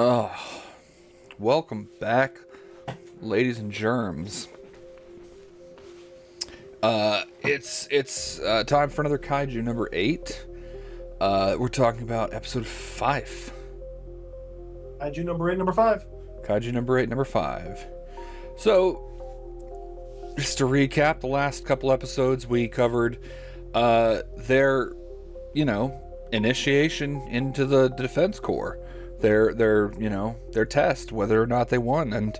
Oh, welcome back, ladies and germs. It's time for another Kaiju number 8. We're talking about episode 5. Kaiju number 8, number 5. Kaiju number 8, number 5. So, just to recap, the last couple episodes we covered their, initiation into the Defense Corps. Their test, whether or not they won. And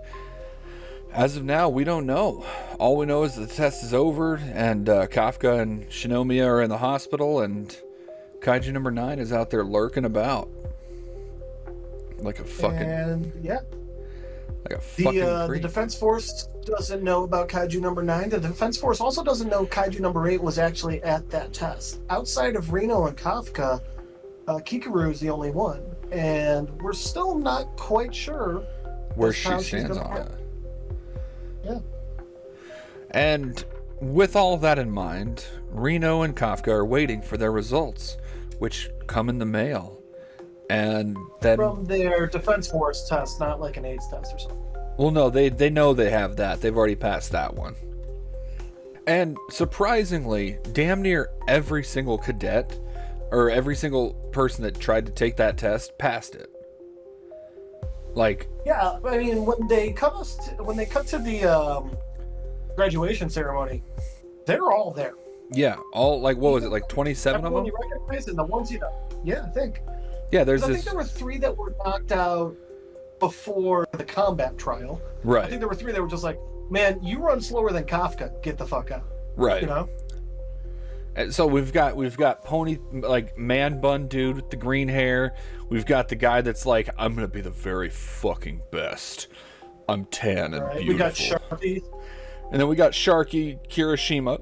as of now, we don't know. All we know is the test is over, and Kafka and Shinomiya are in the hospital, and Kaiju number 9 is out there lurking about. Like a fucking... And, yeah. Like a fucking The creep. Defense Force doesn't know about Kaiju number 9. The Defense Force also doesn't know Kaiju number 8 was actually at that test. Outside of Reno and Kafka, Kikaru is the only one. And we're still not quite sure where she stands on it. Yeah. And with all of that in mind, Reno and Kafka are waiting for their results, which come in the mail. And then... From their Defense Force test, not like an AIDS test or something. Well, no, they know they have that. They've already passed that one. And surprisingly, damn near every single cadet, or every single person that tried to take that test, passed it. Like... Yeah, I mean, when they cut to the graduation ceremony, they're all there. Yeah, all, like, what was it, like 27 of them? You recognize and the ones you know. Yeah, I think. Yeah, there's this... I think there were 3 that were knocked out before the combat trial. Right. I think there were 3 that were just like, man, you run slower than Kafka. Get the fuck out. Right. You know? And so we've got pony, like, man bun dude with the green hair. We've got the guy that's like, I'm gonna be the very fucking best. I'm tan and beautiful. We got Sharpie. And then we got Sharky Kirishima.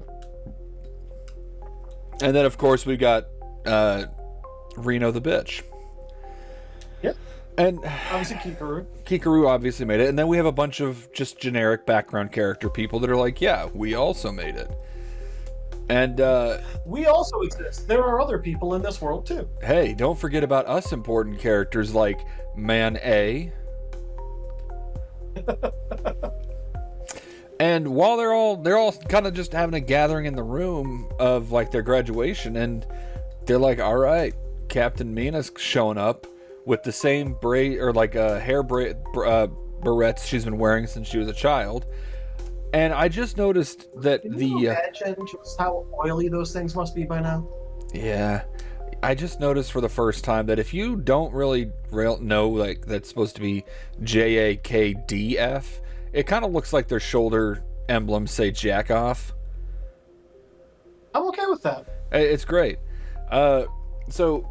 And then, of course, we got Reno the bitch. Yep. And obviously Kikaru. Kikaru obviously made it. And then we have a bunch of just generic background character people that are like, yeah, we also made it. And we also exist. There are other people in this world too. Hey, don't forget about us important characters like Man A. And while they're all kind of just having a gathering in the room of like their graduation, and they're like, all right, Captain Mina's showing up with the same hair barrettes she's been wearing since she was a child. And I just noticed that Can you imagine just how oily those things must be by now? Yeah. I just noticed for the first time that if you don't really know, like, that's supposed to be JAKDF, it kind of looks like their shoulder emblems say jack off. I'm okay with that. It's great. So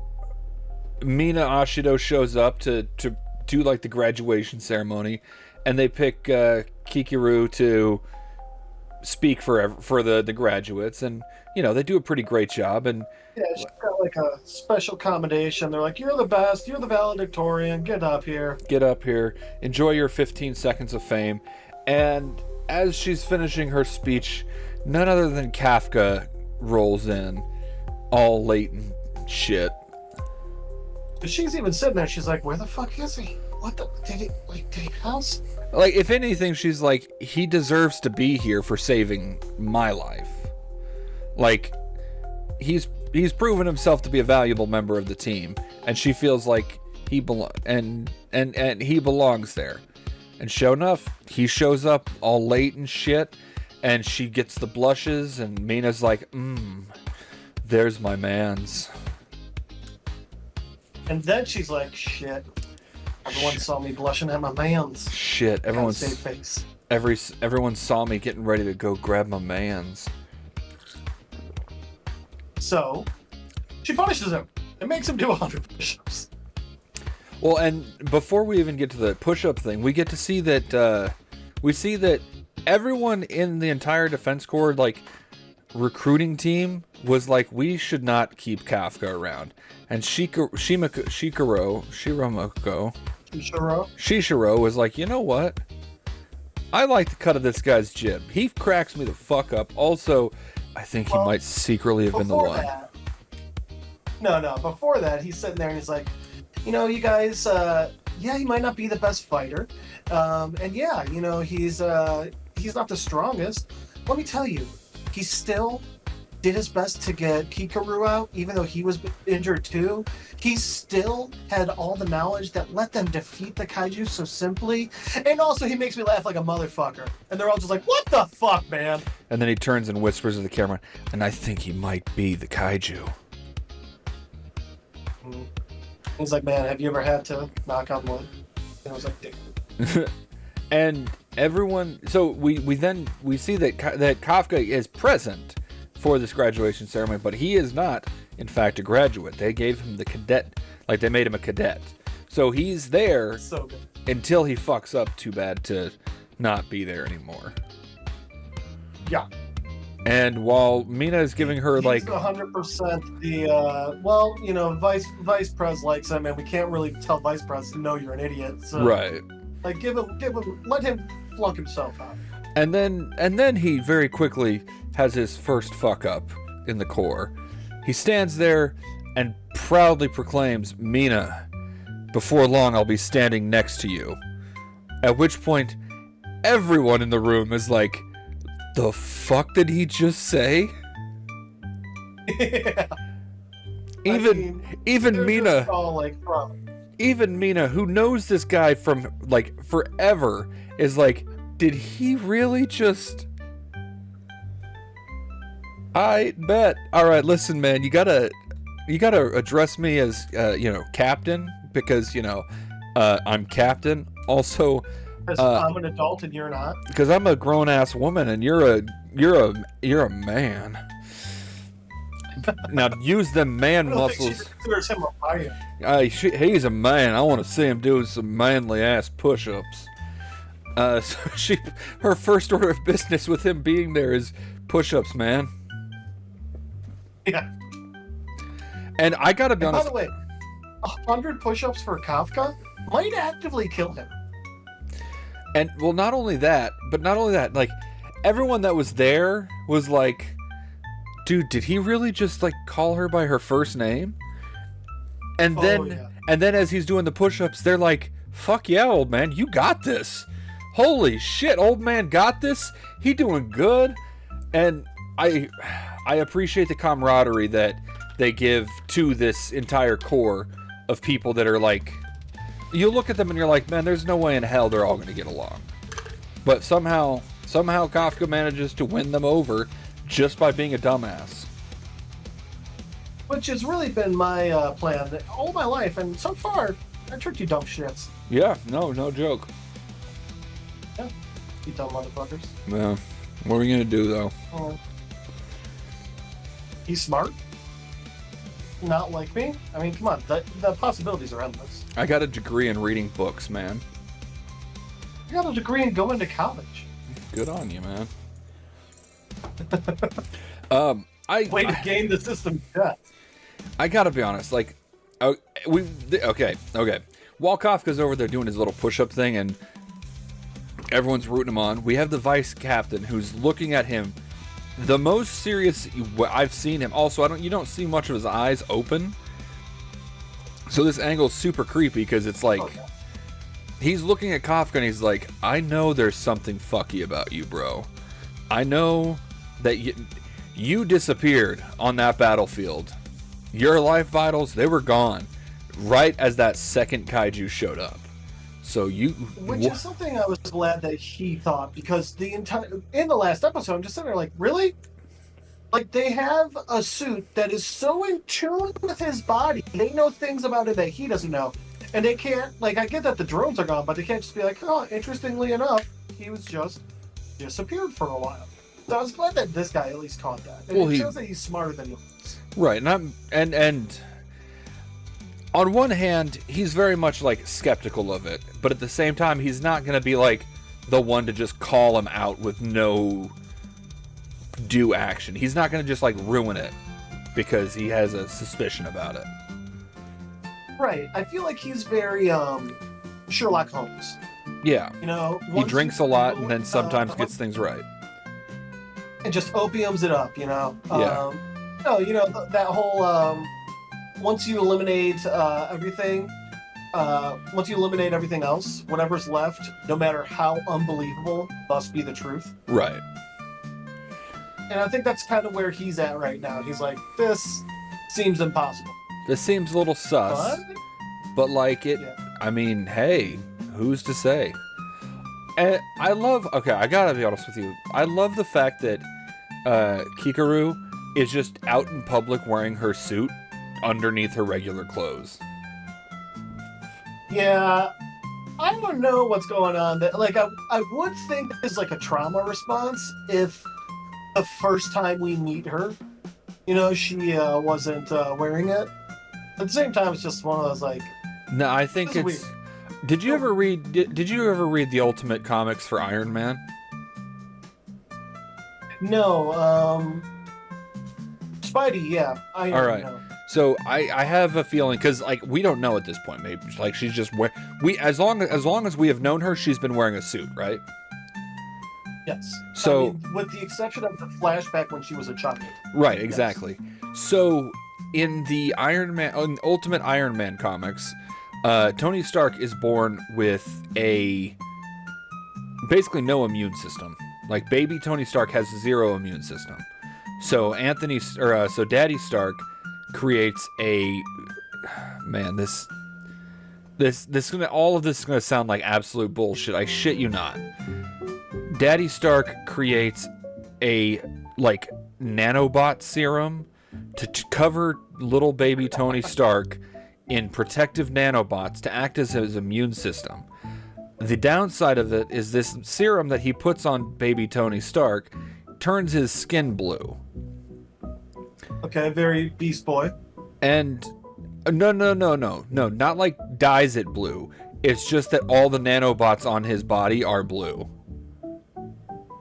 Mina Ashido shows up to do like the graduation ceremony, and they pick Kikaru to speak for the graduates, and they do a pretty great job. And yeah, she's got like a special commendation. They're like, you're the best, you're the valedictorian, get up here, enjoy your 15 seconds of fame. And as she's finishing her speech, none other than Kafka rolls in, all late and shit. She's even sitting there, she's like, where the fuck is he? What the... Did he pass? Like, if anything, she's like, he deserves to be here for saving my life. Like, he's proven himself to be a valuable member of the team, and she feels like he he belongs there. And sure enough, he shows up all late and shit, and she gets the blushes, and Mina's like, there's my mans. And then she's like, shit. Everyone saw me blushing at my mans. Shit, everyone saw me getting ready to go grab my mans. So, she punishes him and makes him do 100 push-ups. Well, and before we even get to the push-up thing, we get to see that everyone in the entire Defense Corps, like, recruiting team was like, we should not keep Kafka around. And Shishiro was like, you know what? I like the cut of this guy's jib. He cracks me the fuck up. Also, I think he might secretly have been the one. Before that, he's sitting there and he's like, you guys, yeah, he might not be the best fighter, and yeah, you know, he's not the strongest. Let me tell you, he still did his best to get Kikaru out, even though he was injured too. He still had all the knowledge that let them defeat the Kaiju so simply. And also, he makes me laugh like a motherfucker. And they're all just like, what the fuck, man? And then he turns and whispers to the camera, and I think he might be the Kaiju. He's like, man, have you ever had to knock on wood? And I was like, dick. And everyone, so we see that Kafka is present for this graduation ceremony, but he is not, in fact, a graduate. They gave him the cadet, like they made him a cadet. So he's there until he fucks up too bad to not be there anymore. Yeah. And while Mina is giving her he's like 100% the well, you know, vice pres likes him, and we can't really tell vice pres no, you're an idiot. So, right. Like give him, let him flunk himself out. And then he very quickly has his first fuck up in the Corps. He stands there and proudly proclaims, Mina, before long I'll be standing next to you. At which point, everyone in the room is like, the fuck did he just say? Yeah. Even Mina, all like, even Mina, who knows this guy from like forever, is like, did he really just... I bet. All right, listen, man, you gotta address me as captain, because I'm captain. Also, I'm an adult and you're not. Because I'm a grown ass woman and you're a man. Now use them man muscles. He's a man. I want to see him do some manly ass push-ups. So her first order of business with him being there is push-ups, man. Yeah. And I gotta be honest. By the way, 100 push-ups for Kafka might actively kill him. And well, not only that, like everyone that was there was like, dude, did he really just like call her by her first name? And then as he's doing the push-ups, they're like, fuck yeah, old man, you got this. Holy shit, old man got this. He doing good. And I appreciate the camaraderie that they give to this entire core of people that are like, you look at them and you're like, man, there's no way in hell they're all going to get along. But somehow Kafka manages to win them over just by being a dumbass. Which has really been my plan all my life, and so far, I tricked you dumb shits. Yeah, no joke. Yeah, you dumb motherfuckers. Yeah, what are we going to do, though? He's smart. Not like me. I mean, come on, the possibilities are endless. I got a degree in reading books, man. You got a degree in going to college. Good on you, man. Way to game the system. Yeah. I gotta be honest, like, okay. While Kafka's over there doing his little push-up thing and everyone's rooting him on, we have the vice captain who's looking at him the most serious I've seen him. Also, you don't see much of his eyes open, so this angle's super creepy because it's like he's looking at Kafka and he's like, I know there's something fucky about you, bro. I know that you disappeared on that battlefield. Your life vitals, they were gone right as that second kaiju showed up. So which is something I was glad that he thought, because in the last episode, I'm just sitting there like, really? Like, they have a suit that is so in tune with his body. They know things about it that he doesn't know. And they can't, like, I get that the drones are gone, but they can't just be like, oh, interestingly enough, he was just disappeared for a while. So I was glad that this guy at least caught that. And it shows that he's smarter than he is. Right, and on one hand, he's very much like skeptical of it, but at the same time, he's not going to be like the one to just call him out with no due action. He's not going to just like ruin it because he has a suspicion about it. Right. I feel like he's very Sherlock Holmes. Yeah. You know, he drinks a lot and then sometimes gets things right. And just opiums it up, you know. Yeah. No, you know, that whole once you eliminate everything, once you eliminate everything else, whatever's left, no matter how unbelievable, must be the truth. Right. And I think that's kind of where he's at right now. He's like, this seems impossible. This seems a little sus. But like it, yeah. I mean, hey, who's to say? And I gotta be honest with you. I love the fact that Kikaru is just out in public wearing her suit underneath her regular clothes. Yeah, I don't know what's going on. Like, I would think it's like a trauma response if the first time we meet her, she wasn't wearing it. At the same time, it's just one of those like. No, I think it's. Weird. Did you ever read the Ultimate comics for Iron Man? No. Spidey, yeah. All right. No. So I have a feeling, because like we don't know at this point. Maybe like she's just as long as we have known her, she's been wearing a suit, right? Yes. So with the exception of the flashback when she was a child. Right. Exactly. Yes. So in the Ultimate Iron Man comics, Tony Stark is born with basically no immune system. Like baby Tony Stark has 0 immune system. So Daddy Stark creates all of this is gonna sound like absolute bullshit. I shit you not. Daddy Stark creates a nanobot serum to cover little baby Tony Stark in protective nanobots to act as his immune system. The downside of it is this serum that he puts on baby Tony Stark turns his skin blue. Okay, very Beast Boy. And no, not like dyes it blue. It's just that all the nanobots on his body are blue.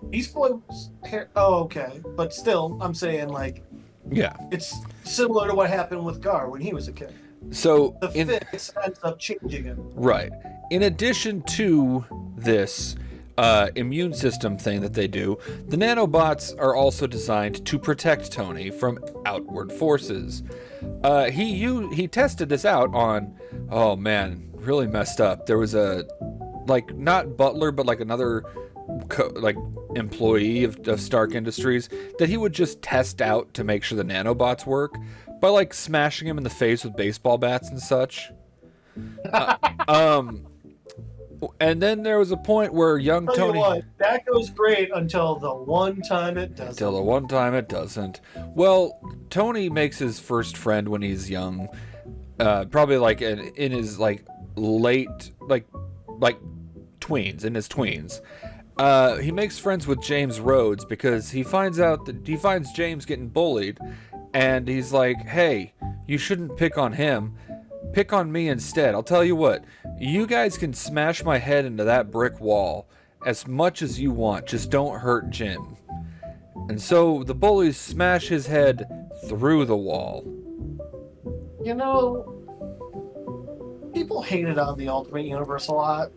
Beast Boy's hair. Oh, okay, but still, I'm saying yeah, it's similar to what happened with Gar when he was a kid. So the fix ends up changing him. Right. In addition to this immune system thing that they do, the nanobots are also designed to protect Tony from outward forces. He tested this out on, oh man, really messed up. There was a not butler, but another employee of Stark Industries that he would just test out to make sure the nanobots work by smashing him in the face with baseball bats and such. And then there was a point where young Tony. That goes great until the one time it doesn't. Well, Tony makes his first friend when he's young, probably in his late tweens, in his tweens. He makes friends with James Rhodes because he finds James getting bullied, and he's like, "Hey, you shouldn't pick on him. Pick on me instead. I'll tell you what, you guys can smash my head into that brick wall as much as you want, just don't hurt Jim." And so the bullies smash his head through the wall. People hated on the Ultimate Universe a lot.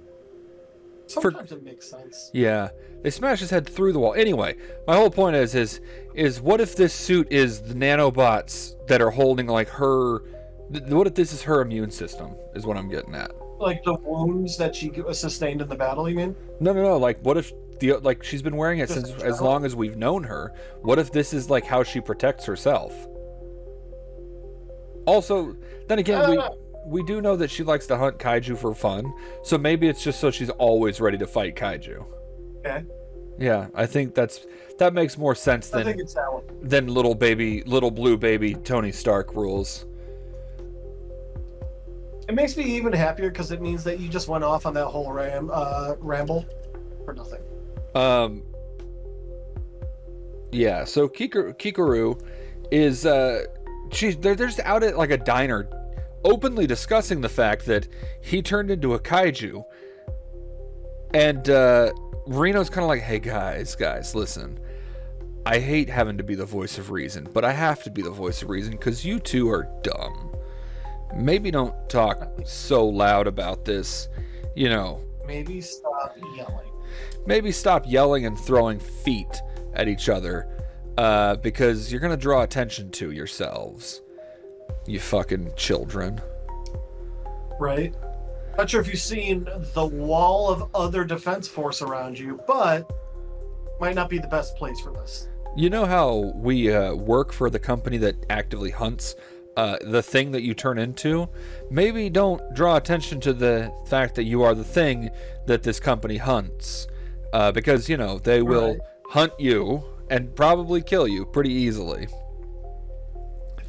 Sometimes it makes sense. Yeah, they smash his head through the wall. Anyway, my whole point is what if this suit is the nanobots that are holding her... What if this is her immune system, is what I'm getting at. Like the wounds that she sustained in the battle, you mean? No. What if she's been wearing it since as long as we've known her? What if this is how she protects herself? Also, then again, we do know that she likes to hunt kaiju for fun, so maybe it's just so she's always ready to fight kaiju. Okay. Yeah, I think that makes more sense than little blue baby Tony Stark rules. It makes me even happier because it means that you just went off on that whole ramble for nothing. Yeah, so Kikaru is they're just out at a diner openly discussing the fact that he turned into a kaiju. And Reno's kind of like, "Hey guys, listen. I hate having to be the voice of reason, but I have to be the voice of reason because you two are dumb. Maybe don't talk so loud about this, Maybe stop yelling. Maybe stop yelling and throwing feet at each other, because you're going to draw attention to yourselves. You fucking children." Right. Not sure if you've seen the wall of other defense force around you, but might not be the best place for this. You know how we work for the company that actively hunts the thing that you turn into? Maybe don't draw attention to the fact that you are the thing that this company hunts. Because, you know, they will hunt you and probably kill you pretty easily.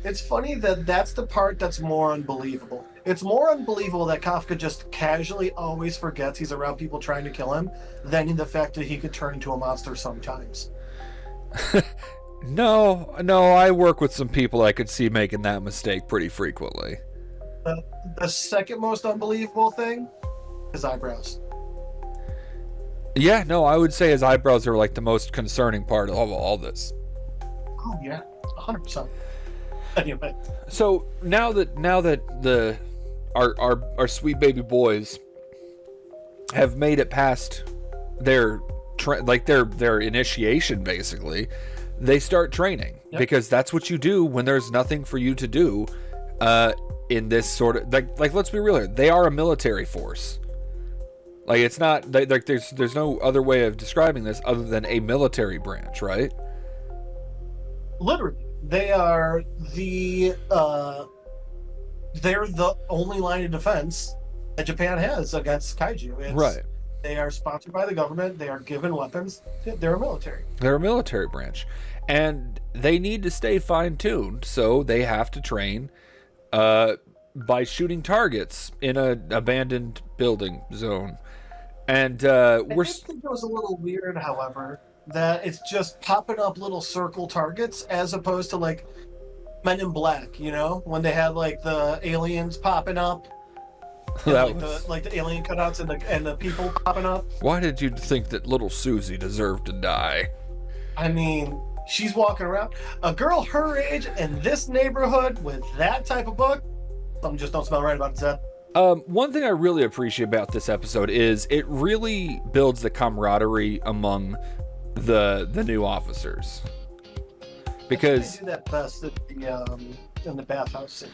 It's funny that that's the part that's more unbelievable. It's more unbelievable that Kafka just casually always forgets he's around people trying to kill him than in the fact that he could turn into a monster sometimes. No, I work with some people I could see making that mistake pretty frequently. The second most unbelievable thing is eyebrows. Yeah, no, I would say his eyebrows are like the most concerning part of all this. Oh yeah, 100%. Anyway, so now that our sweet baby boys have made it past their initiation, basically, they start training. Yep. Because that's what you do when there's nothing for you to do in this sort of like let's be real here, they are a military force. Like, it's not like there's no other way of describing this other than a military branch, right? Literally, they are they're the only line of defense that Japan has against kaiju. Right. They are sponsored by the government. They are given weapons. They're a military. They're a military branch, and they need to stay fine-tuned, so they have to train by shooting targets in an abandoned building zone. And I think it was a little weird, however, that it's just popping up little circle targets as opposed to like Men in Black, you know, when they had like the aliens popping up, and, the alien cutouts and the people popping up. Why did you think that little Susie deserved to die? I mean, she's walking around, a girl her age in this neighborhood with that type of book. Something just don't smell right about it, Zed. One thing I really appreciate about this episode is it really builds the camaraderie among the new officers. Because they do that best in the bathhouse scene.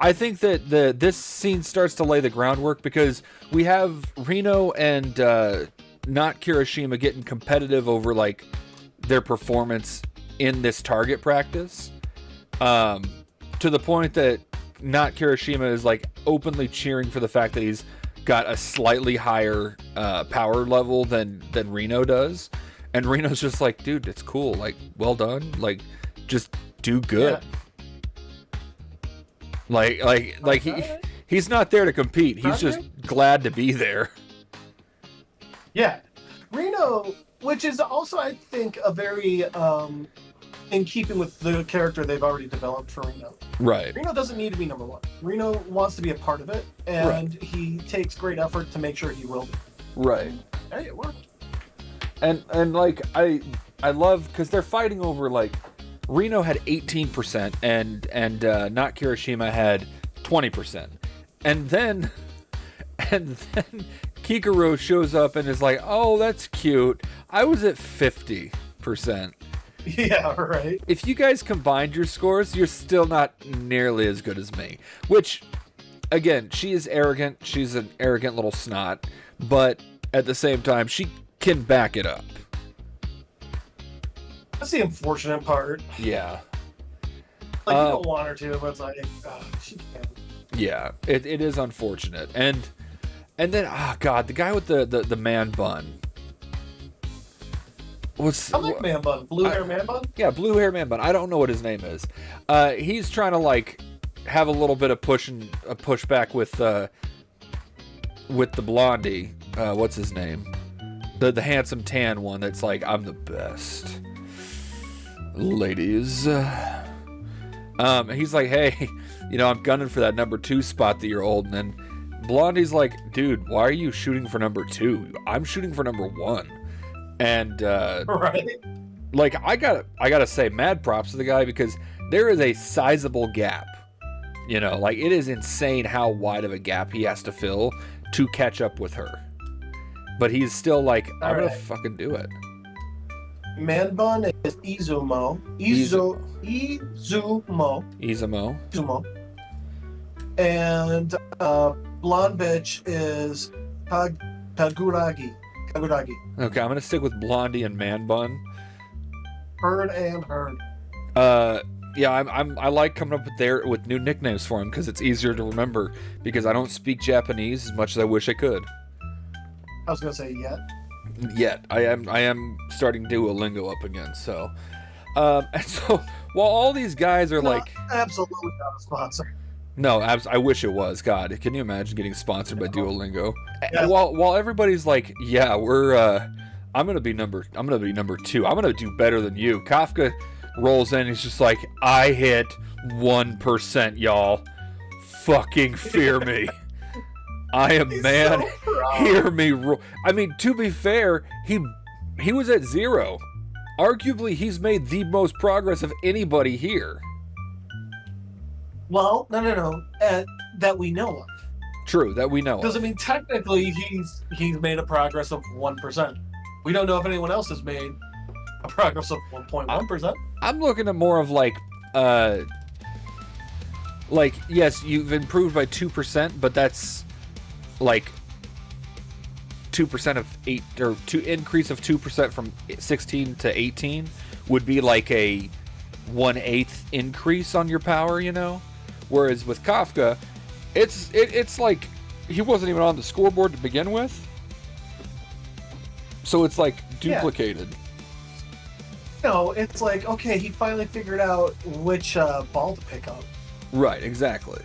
I think that this scene starts to lay the groundwork because we have Reno and not Kirishima getting competitive over like their performance in this target practice, to the point that not Kirishima is like openly cheering for the fact that he's got a slightly higher power level than Reno does, and Reno's just like, dude, it's cool, like, well done, like, just do good. Yeah. Like he's not there to compete. He's just glad to be there. Yeah, Reno, which is also, I think, a very in keeping with the character they've already developed for Reno. Right. Reno doesn't need to be number one. Reno wants to be a part of it, and he takes great effort to make sure he will be. Right. Hey, it worked. And like I love because they're fighting over like Reno had 18% and not Kirishima had 20%, and then Kikuro shows up and is like, oh, that's cute. I was at 50%. Yeah, right. If you guys combined your scores, you're still not nearly as good as me. Which, again, she is arrogant. She's an arrogant little snot. But at the same time, she can back it up. That's the unfortunate part. Yeah. Like, you don't want her to, but it's like, she can. Yeah, it is unfortunate. And then, oh god, the guy with the man bun. I like man bun. Blue hair man bun? Yeah, blue hair man bun. I don't know what his name is. He's trying to like have a little bit of pushback with the blondie. What's his name? The handsome tan one that's like, I'm the best. Ladies. He's like, hey, I'm gunning for that number 2 spot that you're holding. And Blondie's like, dude, why are you shooting for number 2? I'm shooting for number 1. And right. Like I gotta say, mad props to the guy because there is a sizable gap. Like it is insane how wide of a gap he has to fill to catch up with her. But he's still like, I'm gonna fucking do it. Man bun is Izumo. Izumo. Izumo. And Blonde bitch is Kaguragi. Kaguragi. Okay, I'm gonna stick with Blondie and Man Bun. Heard and heard. Yeah, I like coming up with new nicknames for him because it's easier to remember because I don't speak Japanese as much as I wish I could. I was gonna say yet. Yet I am starting Duolingo up again. So, and so while all these guys are like absolutely not a sponsor. No, I wish it was. God, can you imagine getting sponsored by Duolingo? Yeah. While everybody's like, yeah, I'm gonna be number 2. I'm gonna do better than you. Kafka rolls in. He's just like, I hit 1%, y'all. Fucking fear me. I am man. So hear me roll. I mean, to be fair, he was at 0. Arguably, he's made the most progress of anybody here. Well, no. That we know of. True, that we know of. Because, I mean, technically, he's made a progress of 1%. We don't know if anyone else has made a progress of 1.1%. I'm looking at more of like, yes, you've improved by 2%, but that's like 2% of 8, or increase of 2% from 16 to 18 would be like a 1/8 increase on your power, you know? Whereas with Kafka, it's like he wasn't even on the scoreboard to begin with. So it's like duplicated. Yeah. No, it's like, okay, he finally figured out which ball to pick up. Right, exactly.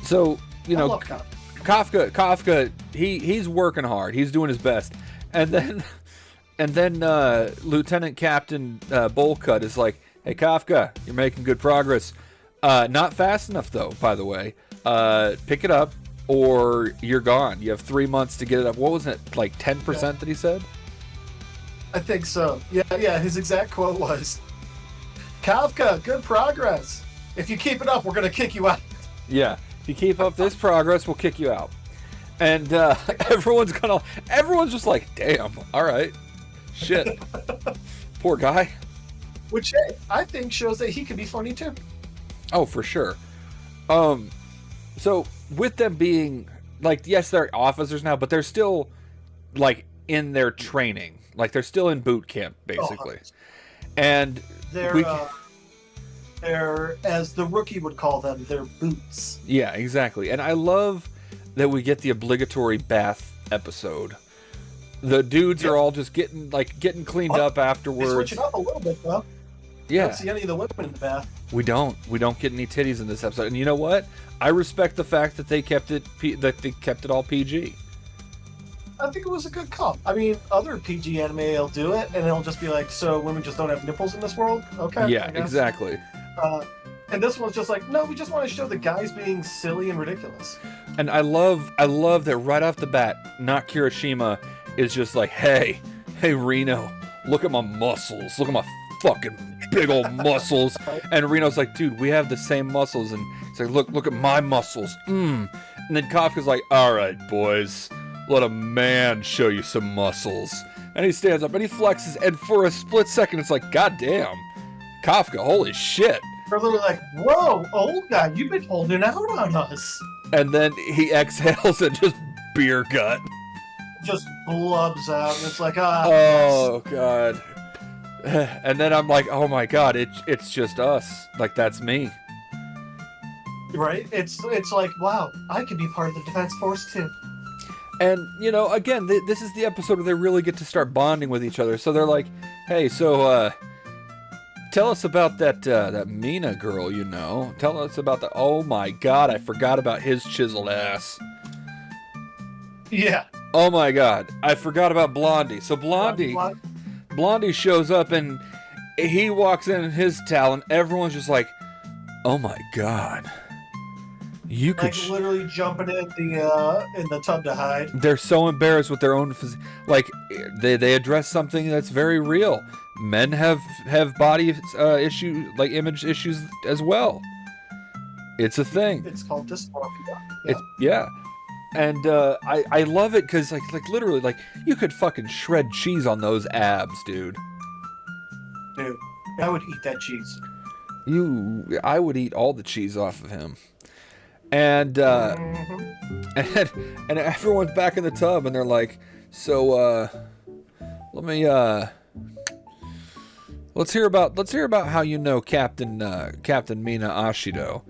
So, you know, Kafka, he's working hard. He's doing his best. And then Lieutenant Captain Bowlcut is like, hey, Kafka, you're making good progress. Not fast enough, though, by the way. Pick it up, or you're gone. You have 3 months to get it up. What was it, like 10% that he said? I think so. Yeah, his exact quote was, Kafka, good progress. If you keep it up, we're going to kick you out. Yeah, if you keep up this progress, we'll kick you out. And everyone's just like, damn, all right. Shit. Poor guy. Which I think shows that he could be funny, too. Oh, for sure. So with them being like, yes, they're officers now, but they're still like in their training, like they're still in boot camp, basically. And they're, as the rookie would call them, they're boots. Yeah, exactly. And I love that we get the obligatory bath episode. The dudes are all just getting cleaned up afterwards. They switch it up a little bit, though. Yeah. Don't see any of the women in the bath. We don't get any titties in this episode. And you know what? I respect the fact that they kept it all PG. I think it was a good call. I mean, other PG anime will do it, and it'll just be like, so women just don't have nipples in this world? Okay. Yeah, exactly. And this one's just like, no, we just want to show the guys being silly and ridiculous. And I love that right off the bat, Not Kirishima is just like, hey Reno, look at my muscles. Look at my fucking big old muscles. And Reno's like, dude, we have the same muscles. And he's like, look at my muscles. And then Kafka's like, all right, boys, let a man show you some muscles. And he stands up and he flexes, and for a split second it's like, god damn, Kafka, holy shit. They're literally like, whoa, old guy, you've been holding out on us. And then he exhales and just beer gut. Just blubs out, and it's like, oh, God. And then I'm like, oh my god, it's just us. Like, that's me. Right? It's like, wow, I could be part of the defense force too. And, you know, again, this is the episode where they really get to start bonding with each other. So they're like, hey, so, tell us about that Mina girl, you know. Tell us about the... Oh my god, I forgot about his chiseled ass. Yeah. Oh my god, I forgot about Blondie. So Blondie shows up and he walks in his talent. Everyone's just like, oh my god. You could literally jumping in the tub to hide. They're so embarrassed with their own physique. Like, they address something that's very real. Men have body issue, like image issues as well. It's a thing. It's called dysmorphia. Yeah. And I love it because like literally, like, you could fucking shred cheese on those abs, dude. Dude, I would eat that cheese. I would eat all the cheese off of him. And and everyone's back in the tub, and they're like, so let me let's hear about how you know Captain Mina Ashido.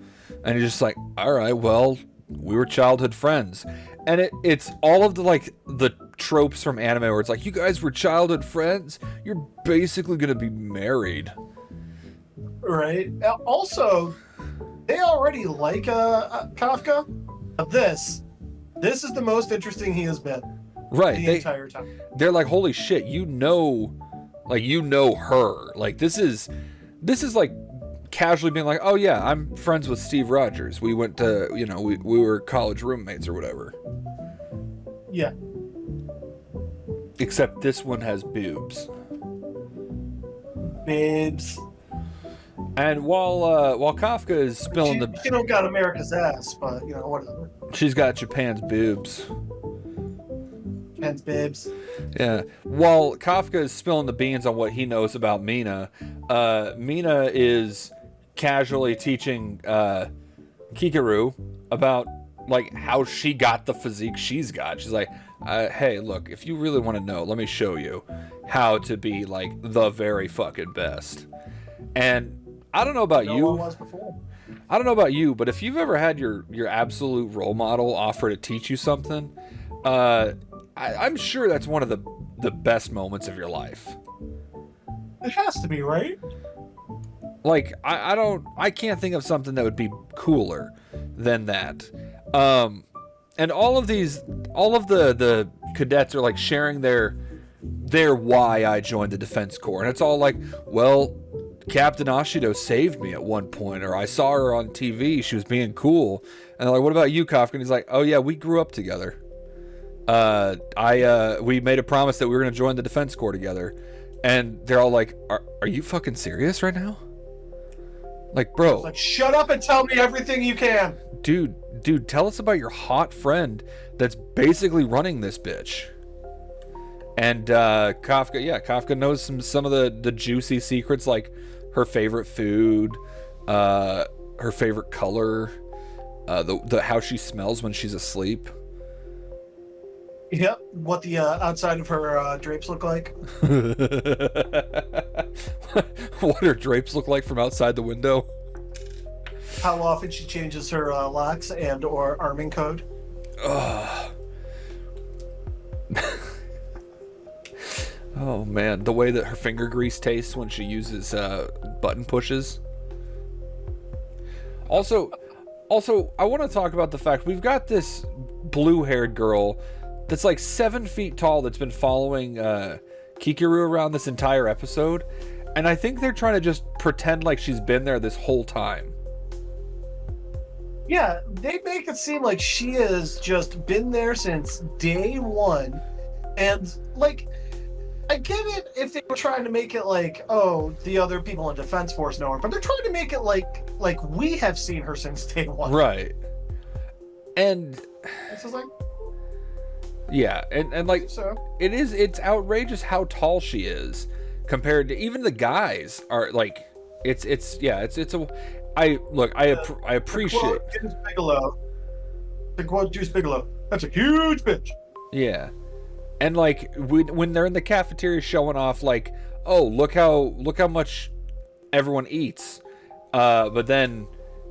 And he's just like, all right, well, we were childhood friends. And it's all of the tropes from anime where it's like, you guys were childhood friends, you're basically gonna be married, right? Also, they already like Kafka. This is the most interesting he has been, right? The entire time. They're like, holy shit, you know her. Like, this is like casually being like, oh yeah, I'm friends with Steve Rogers, we went to, we were college roommates or whatever. Yeah. Except this one has boobs. Babes. And while Kafka is spilling she don't got America's ass, but whatever. She's got Japan's boobs. Japan's bibs. Yeah. While Kafka is spilling the beans on what he knows about Mina, Mina is casually teaching Kikaru about how she got the physique she's got. She's like, hey, look, if you really want to know, let me show you how to be the very fucking best. And I don't know about you. I don't know about you, but if you've ever had your absolute role model offer to teach you something, I'm sure that's one of the best moments of your life. It has to be, right? I can't think of something that would be cooler than that. And all of the cadets are sharing their why I joined the Defense Corps, and it's all like, well, Captain Ashiro saved me at one point, or I saw her on TV, she was being cool. And they're like, what about you, Kafka? And he's like, oh yeah, we grew up together. We made a promise that we were going to join the Defense Corps together. And they're all like, are you fucking serious right now? Bro. Shut up and tell me everything you can. Dude, tell us about your hot friend that's basically running this bitch. And Kafka knows some of the juicy secrets, like her favorite food, her favorite color, the how she smells when she's asleep. Yep, what the outside of her drapes look like. What her drapes look like from outside the window. How often she changes her locks and or arming code. Oh man, the way that her finger grease tastes when she uses button pushes. Also, I want to talk about the fact we've got this blue-haired girl that's 7 feet tall that's been following Kikaru around this entire episode, and I think they're trying to just pretend like she's been there this whole time. Yeah, they make it seem like she has just been there since day one, and I get it if they were trying to make it the other people in Defense Force know her, but they're trying to make it like we have seen her since day one. Right. And this is yeah, and so. It's outrageous how tall she is compared to even the guys are I appreciate the quote Juice Bigelow. That's a huge bitch. Yeah. And when they're in the cafeteria showing off oh, look how much everyone eats, but then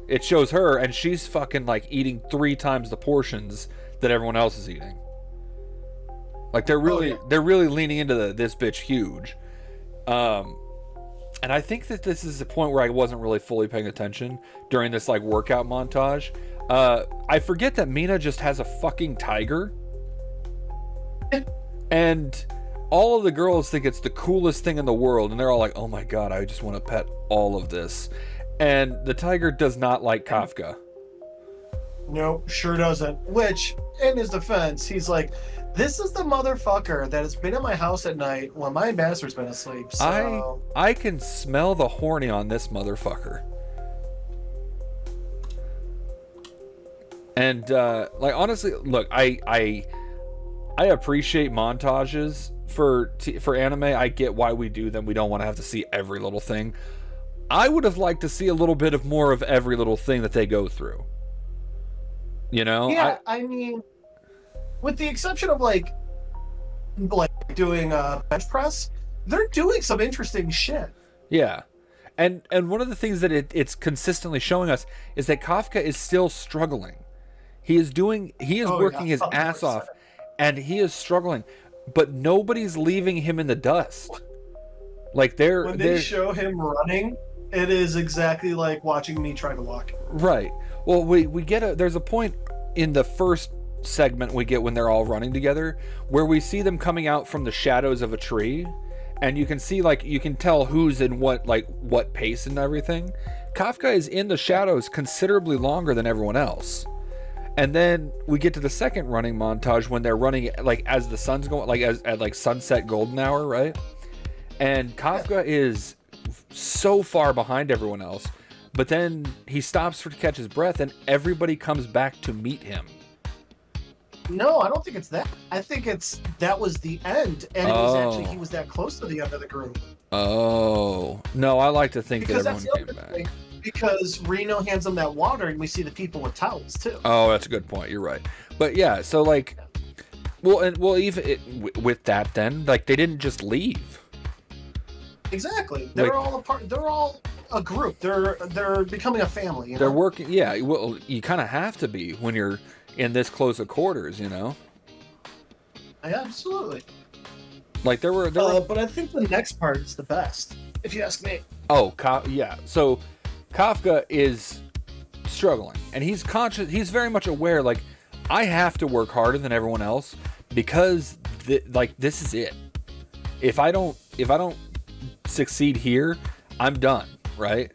it shows her and she's fucking eating 3 times the portions that everyone else is eating. They're really leaning into this bitch huge. And I think that this is the point where I wasn't really fully paying attention during this workout montage. I forget that Mina just has a fucking tiger. And all of the girls think it's the coolest thing in the world, and they're all like, oh my god, I just want to pet all of this. And the tiger does not like Kafka. No, sure doesn't. Which, in his defense, he's like, this is the motherfucker that has been in my house at night when my master's been asleep. So I can smell the horny on this motherfucker. And honestly, look, I appreciate montages for anime. I get why we do them. We don't want to have to see every little thing. I would have liked to see a little bit of more of every little thing that they go through. You know? Yeah, I mean, with the exception of like doing bench press, they're doing some interesting shit. Yeah. And one of the things that it's consistently showing us is that Kafka is still struggling. He is working his ass off, and he is struggling, but nobody's leaving him in the dust. Like when they show him running, it is exactly like watching me try to walk. Right. Well, there's a point in the first segment we get when they're all running together where we see them coming out from the shadows of a tree, and you can see, like, you can tell who's in what pace and everything. Kafka is in the shadows considerably longer than everyone else. And then we get to the second running montage when they're running like as the sun's going, like at like sunset golden hour, right? And Kafka is so far behind everyone else, but then he stops to catch his breath, and everybody comes back to meet him. No, I don't think it's that. I think that was the end, and it was actually he was that close to the end of the group. Oh no, I like to think that everyone came back. Because Reno hands them that water, and we see the people with towels too. Oh, that's a good point. You're right. But yeah, so like, even with that, then like they didn't just leave. Exactly. They're all a part. They're all a group. They're becoming a family. You know? They're working. Yeah. Well, you kind of have to be when you're in this close of quarters. You know. Yeah, absolutely. Like there were. But I think the next part is the best, if you ask me. Oh, yeah. So Kafka is struggling, and he's conscious. He's very much aware. Like, I have to work harder than everyone else because this is it. If I don't succeed here, I'm done. Right?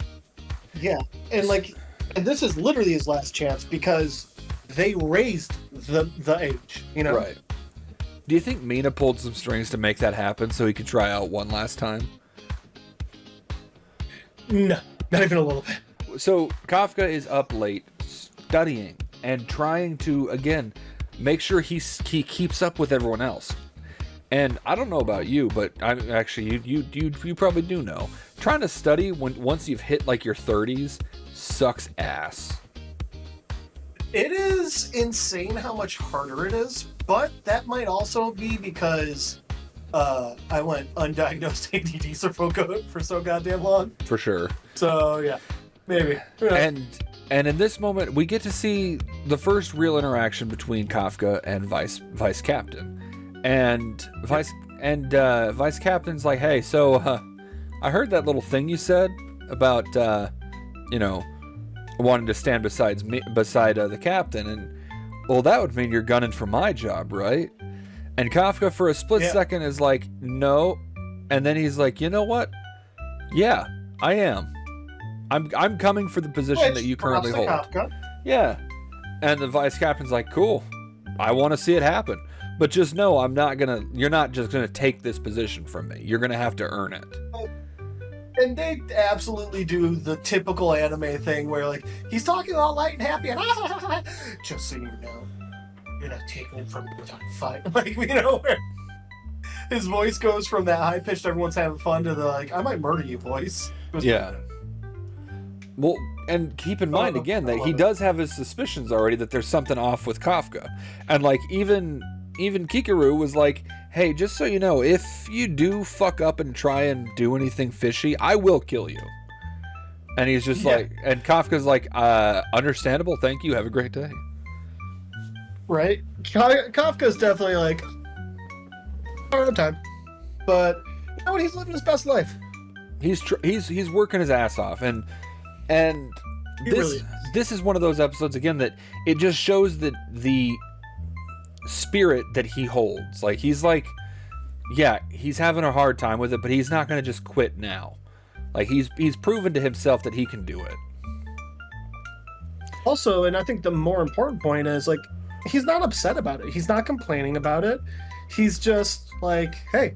Yeah, and this is literally his last chance because they raised the age. You know. Right. Do you think Mina pulled some strings to make that happen so he could try out one last time? No, not even a little bit. So Kafka is up late studying and trying to, again, make sure he keeps up with everyone else. And I don't know about you, but I'm actually you probably do know. Trying to study once you've hit like your 30s sucks ass. It is insane how much harder it is, but that might also be because I went undiagnosed ADD for so goddamn long. For sure. So yeah, maybe. And in this moment, we get to see the first real interaction between Kafka and Vice Captain, and Vice Captain's like, "Hey, so I heard that little thing you said about wanting to stand beside the captain, and well, that would mean you're gunning for my job, right?" And Kafka for a split second is like, "No," and then he's like, "You know what? Yeah, I am. I'm coming for the position that you currently hold." Kafka. Yeah, and the vice captain's like, "Cool, I want to see it happen, but just know you're not just gonna take this position from me. You're gonna have to earn it." And they absolutely do the typical anime thing where, like, he's talking all light and happy, and just so you know, you're not taking it from me without a fight. Like, where his voice goes from that high pitched, everyone's having fun, to the like, I might murder you voice. Yeah. Well, and keep in mind again that he does have his suspicions already that there's something off with Kafka, and like even Kikaru was like, "Hey, just so you know, if you do fuck up and try and do anything fishy, I will kill you." And he's just like, and Kafka's like, "Understandable, thank you, have a great day." Right? Kafka's definitely like, I don't have time, but you know what? He's living his best life. He's working his ass off, and this is one of those episodes again that it just shows that the spirit that he holds. Like, he's like, yeah, he's having a hard time with it, but he's not going to just quit now. Like, he's proven to himself that he can do it. Also, and I think the more important point is, like, he's not upset about it. He's not complaining about it. He's just like, hey,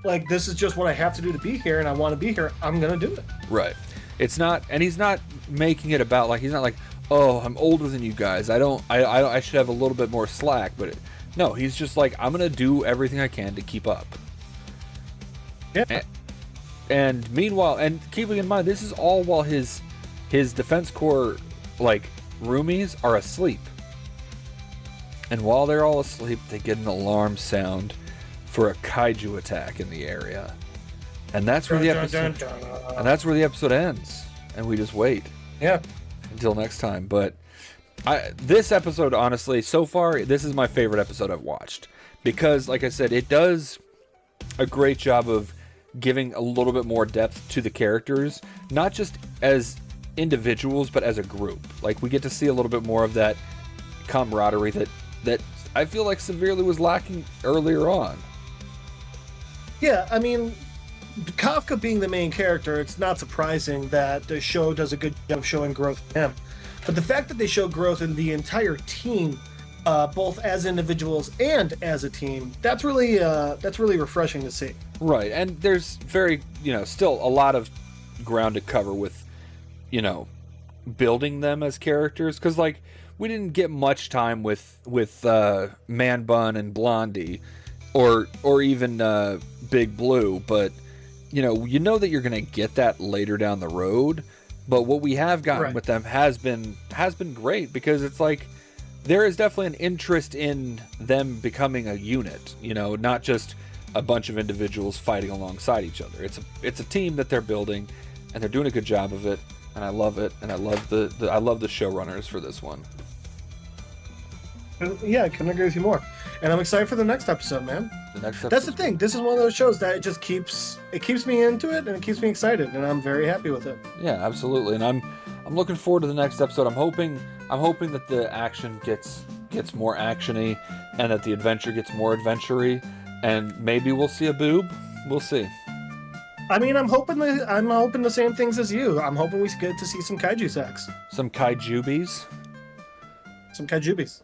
like, this is just what I have to do to be here, and I want to be here. I'm going to do it. Right. It's not, and he's not making it about, like, he's not like, oh, I'm older than you guys. I should have a little bit more slack, but no, he's just like, I'm going to do everything I can to keep up. Yeah. And meanwhile, and keeping in mind, this is all while his Defense Corps, like, roomies are asleep. And while they're all asleep, they get an alarm sound for a kaiju attack in the area. And that's where the episode ends. And we just wait. Yeah. Until next time. But this episode, honestly, so far, this is my favorite episode I've watched. Because, like I said, it does a great job of giving a little bit more depth to the characters. Not just as individuals, but as a group. Like, we get to see a little bit more of that camaraderie that I feel like severely was lacking earlier on. Yeah, I mean, Kafka being the main character, it's not surprising that the show does a good job of showing growth in him. But the fact that they show growth in the entire team, both as individuals and as a team, that's really refreshing to see. Right, and there's still a lot of ground to cover with, building them as characters, because we didn't get much time with Man Bun and Blondie, or even Big Blue, but you know that you're gonna get that later down the road. But what we have gotten with them has been great, because it's like there is definitely an interest in them becoming a unit, not just a bunch of individuals fighting alongside each other. It's a team that they're building, and they're doing a good job of it, and I love it, and I love the showrunners for this one. Yeah, I couldn't agree with you more. And I'm excited for the next episode, man. That's the thing. This is one of those shows that it just keeps me into it, and it keeps me excited, and I'm very happy with it. Yeah, absolutely. And I'm looking forward to the next episode. I'm hoping that the action gets more actiony, and that the adventure gets more adventure-y, and maybe we'll see a boob. We'll see. I mean, I'm hoping the same things as you. I'm hoping we get to see some kaiju sex. Some kaijubies. Some kaijubies.